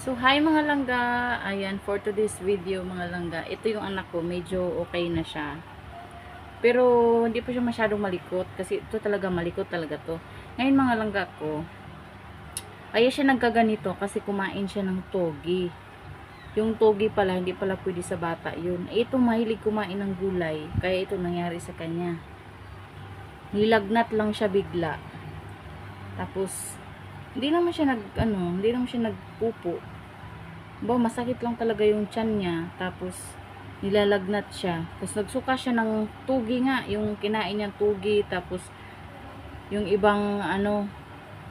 So, hi mga langga. Ayan, for today's video mga langga. Ito yung anak ko, medyo okay na siya. Pero, hindi pa siya masyadong malikot. Kasi ito talaga, malikot talaga to. Ngayon mga langga ko, kaya siya nagkaganito kasi kumain siya ng togi. Yung togi pala, hindi pala pwede sa bata yun. Ito, mahilig kumain ng gulay. Kaya ito nangyari sa kanya. Nilagnat lang siya bigla. Tapos, hindi naman siya nagpupo. Ba, masakit lang talaga yung tiyan niya. Tapos, nilalagnat siya. Tapos, nagsuka siya ng tugi nga. Yung kinain niyang tugi. Tapos, yung ibang,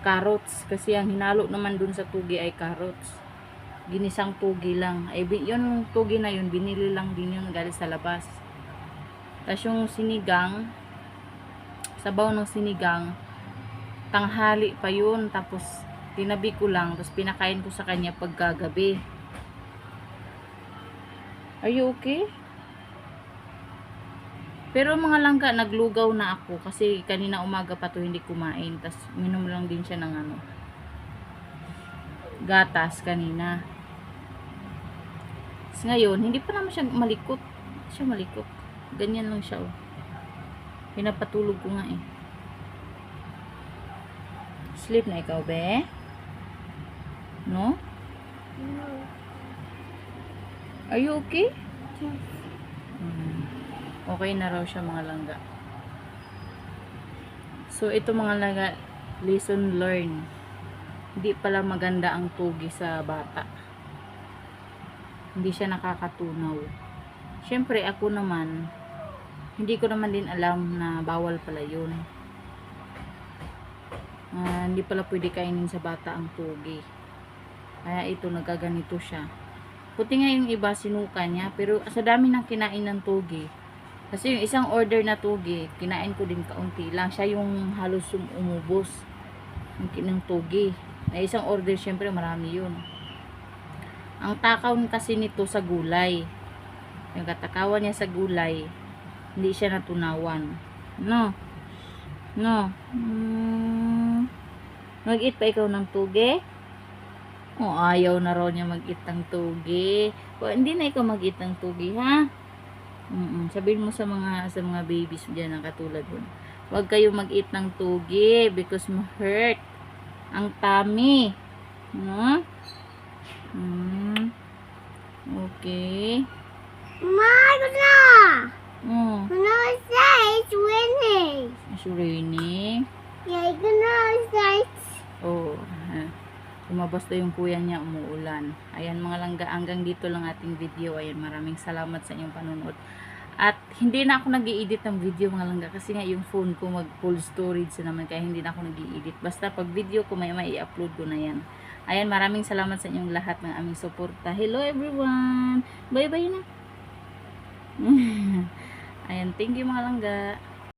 carrots. Kasi, ang hinalo naman dun sa tugi ay carrots. Ginisang tugi lang. Ay, yun, tugi na yun, binili lang din yun galing sa labas. Tapos, yung sinigang, sabaw ng sinigang, tanghali pa yun. Tapos, tinabi ko lang. Tapos, pinakain ko sa kanya pagkagabi. Are you okay? Pero mga langga, naglugaw na ako. Kasi kanina umaga pa to hindi kumain. Tapos, minom lang din siya ng gatas kanina. Tapos ngayon, hindi pa naman siya malikot. Siya malikot. Ganyan lang siya, oh. Pinapatulog ko nga, eh. Sleep na ikaw, be? No? No. Are you okay? Yes. Okay na raw siya mga langga. So, ito mga langga, lesson learned. Hindi pala maganda ang tugi sa bata. Hindi siya nakakatunaw. Siyempre, ako naman, hindi ko naman din alam na bawal pala yun. Hindi pala pwede kainin sa bata ang tugi. Kaya ito, nagaganito siya. Puti nga yung iba, sinuka niya. Pero sa dami ng kinain ng tugi, kasi yung isang order na tugi, kinain ko din kaunti lang. Siya yung halos umubos ng tugi. Na isang order, syempre marami yun. Ang takaw kasi nito sa gulay. Yung katakawan niya sa gulay, hindi siya natunawan. No? No? Mag-eat pa ikaw ng tugi? Oh, ayaw na raw niya mag-eat ng tugi. O, hindi na ikaw mag-eat ng tugi, ha? Sabihin mo sa mga babies diyan na katulad mo. Huwag kayo mag-eat ng tugi because ma-hurt ang tummy. No? Okay. My God! Oh, No, it's winning. it's raining. Yeah, you know, it's Oh, lumabas na yung kuya niya, umuulan. Ayan mga langga, hanggang dito lang ating video. Ayan, maraming salamat sa inyong panonood. At hindi na ako nag-i-edit ng video mga langga kasi nga yung phone ko mag full storage na naman kaya hindi na ako nag-i-edit. Basta pag video ko may i-upload ko na yan. Ayan, maraming salamat sa inyong lahat ng aming suporta. Hello everyone! Bye-bye na! Ayan, thank you mga langga.